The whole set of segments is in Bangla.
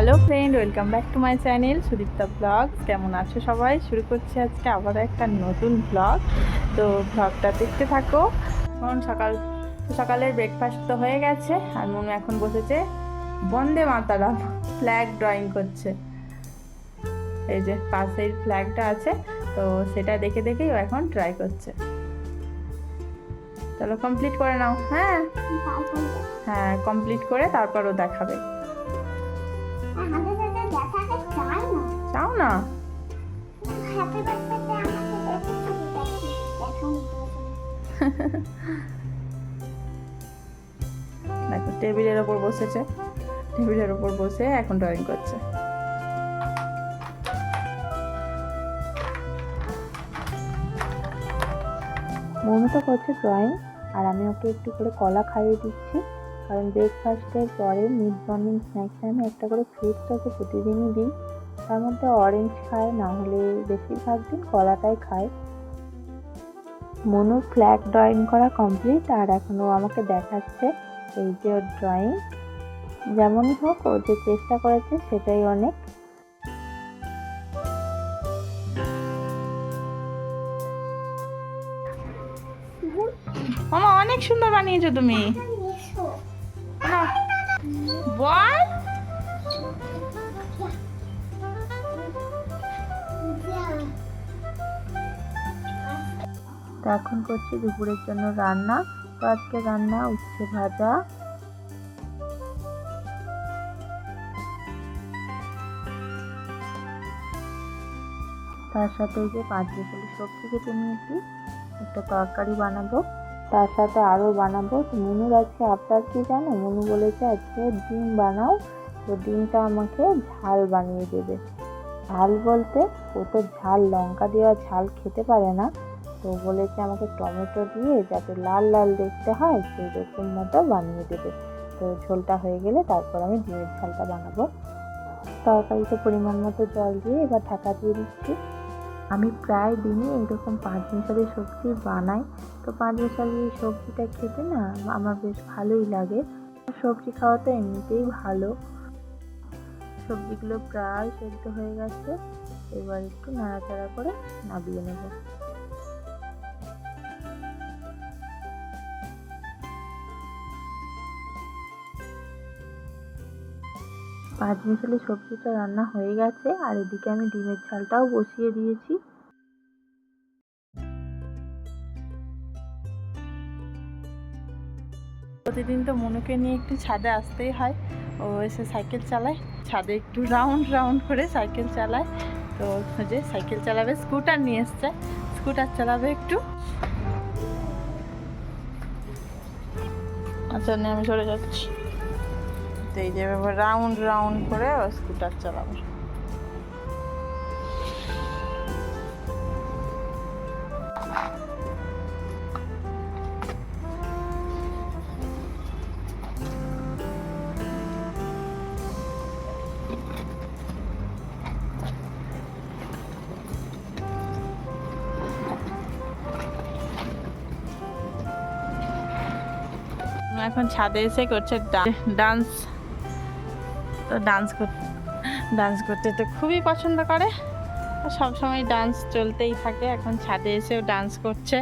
Hello friend, welcome back to my channel Sudipta blogs. কেমন আছো সবাই? শুরু করছি আজকে আবার একটা নতুন ব্লগ। তো ব্লগটা দেখতে থাকো। এখন সকালের ব্রেকফাস্ট তো হয়ে গেছে, আর মনু এখন বসেছে বন্দে মাতারাম ফ্ল্যাগ ড্রয়িং করছে। এই যে পাশের ফ্ল্যাগটা আছে, তো সেটা দেখে দেখেই ও এখন ট্রাই করছে। চলো কমপ্লিট করে নাও। হ্যাঁ হ্যাঁ, কমপ্লিট করে তারপর ও দেখাবে। চাও না? দেখো টেবিলের ওপর বসেছে, টেবিলের ওপর বসে এখন ড্রয়িং করছে। মনু তো করছে ড্রয়িং, আর আমি ওকে একটু করে কলা খাইয়ে দিচ্ছি, কারণ ব্রেকফাস্টের পরে মিড মর্নিং স্ন্যাক্সে আমি একটা করে ফ্রুটস ওকে প্রতিদিনই দিই। তার মধ্যে অরেঞ্জ খায়, না হলে বেশিরভাগ দিন কলাটাই খায়। মনুর ফ্ল্যাগ ড্রয়িং করা কমপ্লিট, আর এখন ও আমাকে দেখাচ্ছে এই যে ওর ড্রয়িং। যেমনই হোক, ও যে চেষ্টা করেছে সেটাই অনেক। মামা অনেক সুন্দর বানিয়েছো তুমি। বল। তো এখন করছি দুপুরের জন্য রান্না। তো আজকে রান্না উচ্ছে ভাজা, তার সাথে এই যে 5 মিশালি সবজি কেটে নিয়েছি, একটা তরকারি বানাবো, তার সাথে আরও বানাবো। তো মনুর আজকে আবদার কি জানো? মনু বলেছে আজকে ডিম বানাও, তো ডিমটা আমাকে ঝাল বানিয়ে দেবে। ঝাল বলতে, ও তো ঝাল লঙ্কা দেওয়া ঝাল খেতে পারে না, তো বলেছে আমাকে টমেটো দিয়ে যাতে লাল লাল দেখতে হয় সেই রকম মতো বানিয়ে দেবে। তো ঝোলটা হয়ে গেলে তারপর আমি ডিমের ঝালটা বানাবো। তরকারিতে পরিমাণ মতো জল দিয়ে এবার ঢাকা দিয়ে দিচ্ছি। আমি প্রায় দিনই এরকম 5 মিশালি সবজি বানাই। তো 5 মিশালি সবজিটা খেতে না আমার বেশ ভালোই লাগে। সবজি খাওয়া তো এমনিতেই ভালো। সবজিগুলো প্রায় সেদ্ধ হয়ে গেছে, এবার একটু নাড়াচাড়া করে নামিয়ে নেব। পাঁচ মিশালি সবজিটা রান্না হয়ে গেছে, আর এদিকে আমি ডিমের ঝালটাও বসিয়ে দিয়েছি। প্রতিদিন তো মনুকে নিয়ে একটু ছাদে আসতেই হয়। ও এসে সাইকেল চালায়, ছাদে একটু রাউন্ড রাউন্ড করে সাইকেল চালায়। তো যে সাইকেল চালাবে, স্কুটার নিয়ে এসছে, স্কুটার চালাবে একটু। আচ্ছা আমি সরে যাচ্ছি। তো এই যে রাউন্ড রাউন্ড করে ও স্কুটার চালাবে। এখন ছাদে এসে করছে ডান্স। তো ডান্স করতে তো খুবই পছন্দ করে, সব সময় ডান্স চলতেই থাকে। এখন ছাদে এসেও ডান্স করছে।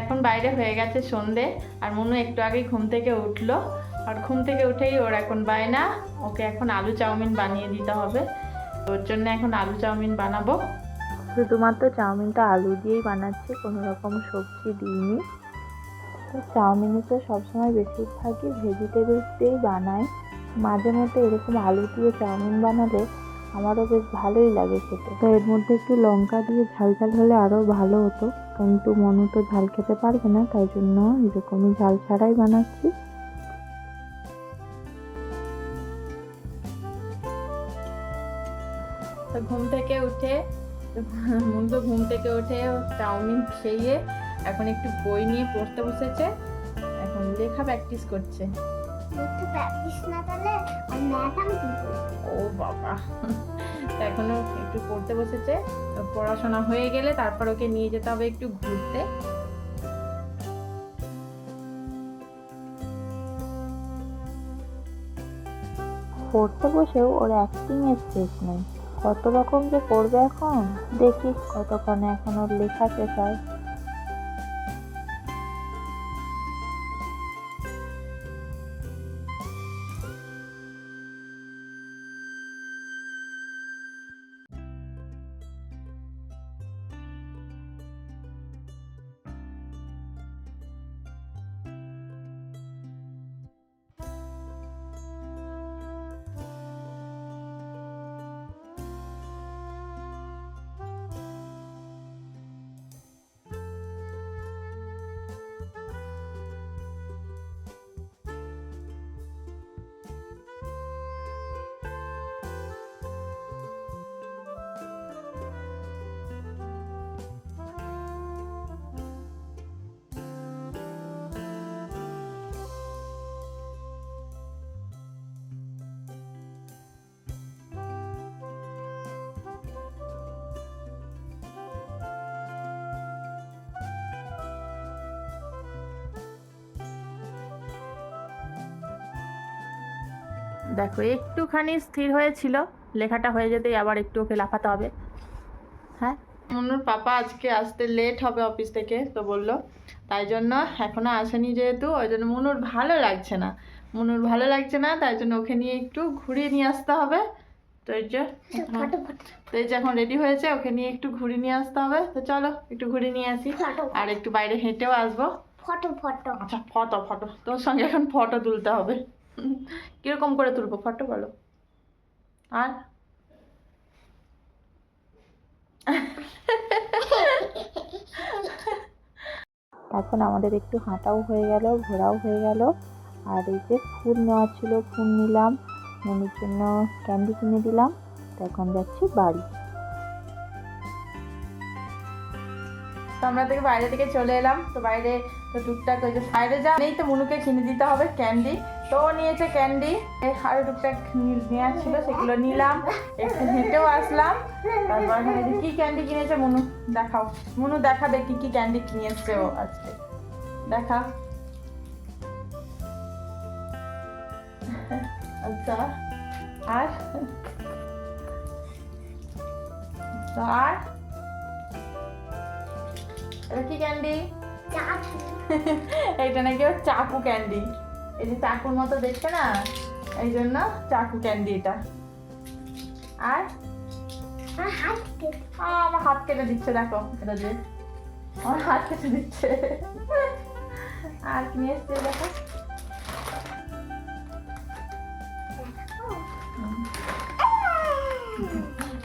এখন বাইরে হয়ে গেছে সন্ধে, আর মনু একটু আগে ঘুম থেকে উঠলো। আর ঘুম থেকে উঠেই ওর এখন বায়না, ওকে এখন আলু চাউমিন বানিয়ে দিতে হবে। ওর জন্য এখন আলু চাউমিন বানাবো। শুধুমাত্র চাউমিনটা আলু দিয়েই বানাচ্ছি, কোনো রকম সবজি দিইনি। তো চাউমিনে তো সবসময় বেশিরভাগই ভেজিটেবলস দিয়েই বানাই। মাঝে মধ্যে এরকম আলু দিয়ে চাউমিন বানালে আমারও বেশ ভালোই লাগে খেতে। তো এর মধ্যে একটু লঙ্কা দিয়ে ঝাল ঝাল হলে আরও ভালো হতো, কিন্তু মনু তো ঝাল খেতে পারবে না, তাই জন্য এরকমই ঝাল ছাড়াই বানাচ্ছি। তো ঘুম থেকে উঠে মন তো ঘুম থেকে উঠে চাউমিন খেয়ে এখন একটু বই নিয়ে পড়তে বসেছে, এখন লেখা প্র্যাকটিস করছে। ও বাবা, এখনো একটু পড়তে বসেছে, পড়াশোনা হয়ে গেলে তারপর ওকে নিয়ে যেতে হবে একটু ঘুরতে। পড়তে বসেও ওর অ্যাক্টিং এর শেষ নেই, কত রকম যে করবে এখন, দেখি কতক্ষণে এখন ওর লেখা শেষ হয়। দেখো একটুখানি স্থির হয়েছিল, লেখাটা হয়ে যেতেই আবার একটু ওকে লাফাতে হবে। হ্যাঁ, মনুর পাপা আজকে আসতে লেট হবে অফিস থেকে, তো বললো তাই জন্য এখনো আসেনি, যেহেতু ওই জন্য মনুর ভালো লাগছে না, তাই জন্য ওকে নিয়ে একটু ঘুরিয়ে নিয়ে আসতে হবে। তো এই যে এখন রেডি হয়েছে, ওকে নিয়ে একটু ঘুরিয়ে নিয়ে আসতে হবে। তো চলো একটু ঘুরিয়ে নিয়ে আসি, আর একটু বাইরে হেঁটেও আসবো। আচ্ছা, ফটো তোর সঙ্গে এখন ফটো তুলতে হবে। কিরকম করে তুলবো ফটো বলো? আর এখন আমাদের একটু হাঁটাও হয়ে গেল, ঘোরাও হয়ে গেল, আর এই যে ফুল নেওয়া ছিল, ফুল নিলাম, মনির জন্য ক্যান্ডি কিনে দিলাম। তো এখন যাচ্ছি বাড়ি। তো আমরা থেকে বাইরে থেকে চলে এলাম, তো বাইরে তো টুকটাক ওই যে বাইরে যা নেই, তো মনুকে কিনে দিতে হবে ক্যান্ডি, তো ও নিয়েছে ক্যান্ডি, আরো টুকটাক নেওয়া ছিল সেগুলো নিলাম, একটু হেঁটেও আসলাম। তারপর এখানে যে কি ক্যান্ডি কিনেছে মনু দেখাও, মনু দেখাবে কি কি ক্যান্ডি কিনে এসছে ও আজকে, দেখা। আচ্ছা, আর আর এটা কি ক্যান্ডি? এইটা নাকি ওর চাকু ক্যান্ডি, এই যে চাকুর মতো দেখছে না, এই জন্য চাকু ক্যান্ডি এটা। আর আমার হাত কেটে দিচ্ছে, দেখো এটা দিয়ে আমার হাত কেটে দিচ্ছে। আর কি নিয়ে এসছে দেখো,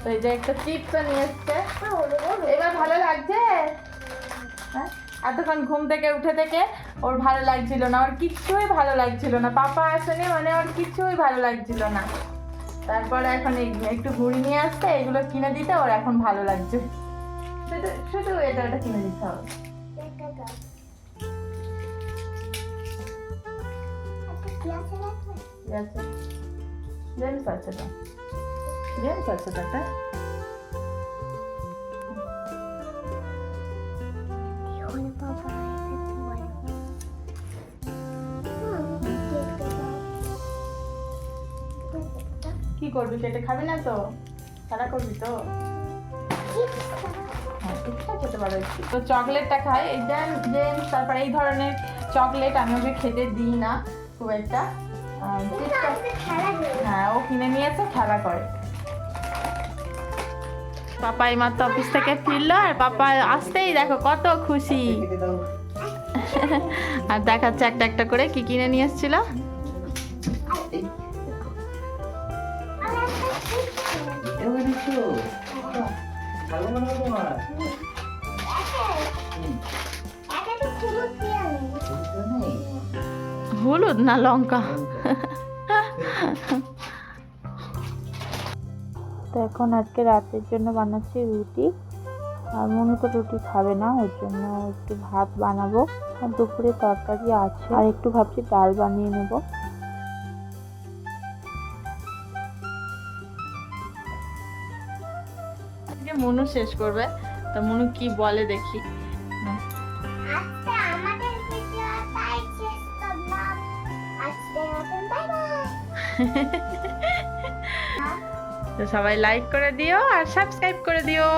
তো এই যে একটা চিপসও নিয়ে এসছে। এবার ভালো লাগছে? হ্যাঁ, এতক্ষণ ঘুম থেকে উঠে থেকে ওর ভালো লাগছিল না, ওর কিচ্ছুই ভালো লাগছিল না, পাপা আসেনি মানে ওর কিচ্ছুই ভালো লাগছিল না। তারপরে এখন একটু ঘুরি নিয়ে আসতে, এগুলো কিনে দিতে ওর এখন ভালো লাগছে, শুধু এটা কিনে দিতে হবে। জেমস আছে তো, জেমস আছে তো একটা। কি করবি, কেটে খাবি না তো, খেলা করবি তো? হ্যাঁ, ঠিকঠাক খেতে পারো। তো চকলেটটা খাই, এই জেমস, তারপর এই ধরনের চকলেট আমি ওকে খেতে দিই না খুব একটা। হ্যাঁ, ও কিনে নিয়েছে, খেলা করে। পাপা এই মাত্র অফিস থেকে ফিরলো, আর পাপা আসতেই দেখো কত খুশি, আর দেখাচ্ছে একটা একটা করে কি কিনে নিয়ে এসেছিল। হলুদ না লঙ্কা? তো এখন আজকে রাতের জন্য বানাচ্ছি রুটি। আর মনু তো রুটি খাবে না, ওর জন্য একটু ভাত বানাবো। আর দুপুরে তরকারি আছে, আর একটু ভাবছি ডাল বানিয়ে নেব। আজকে মনু শেষ করবে, তো মনু কি বলে দেখি। আজকে আমাদের ভিডিওটাই শেষ করলাম। আজকের মতন বাই বাই। তো সবাই লাইক করে দিও আর সাবস্ক্রাইব করে দিও।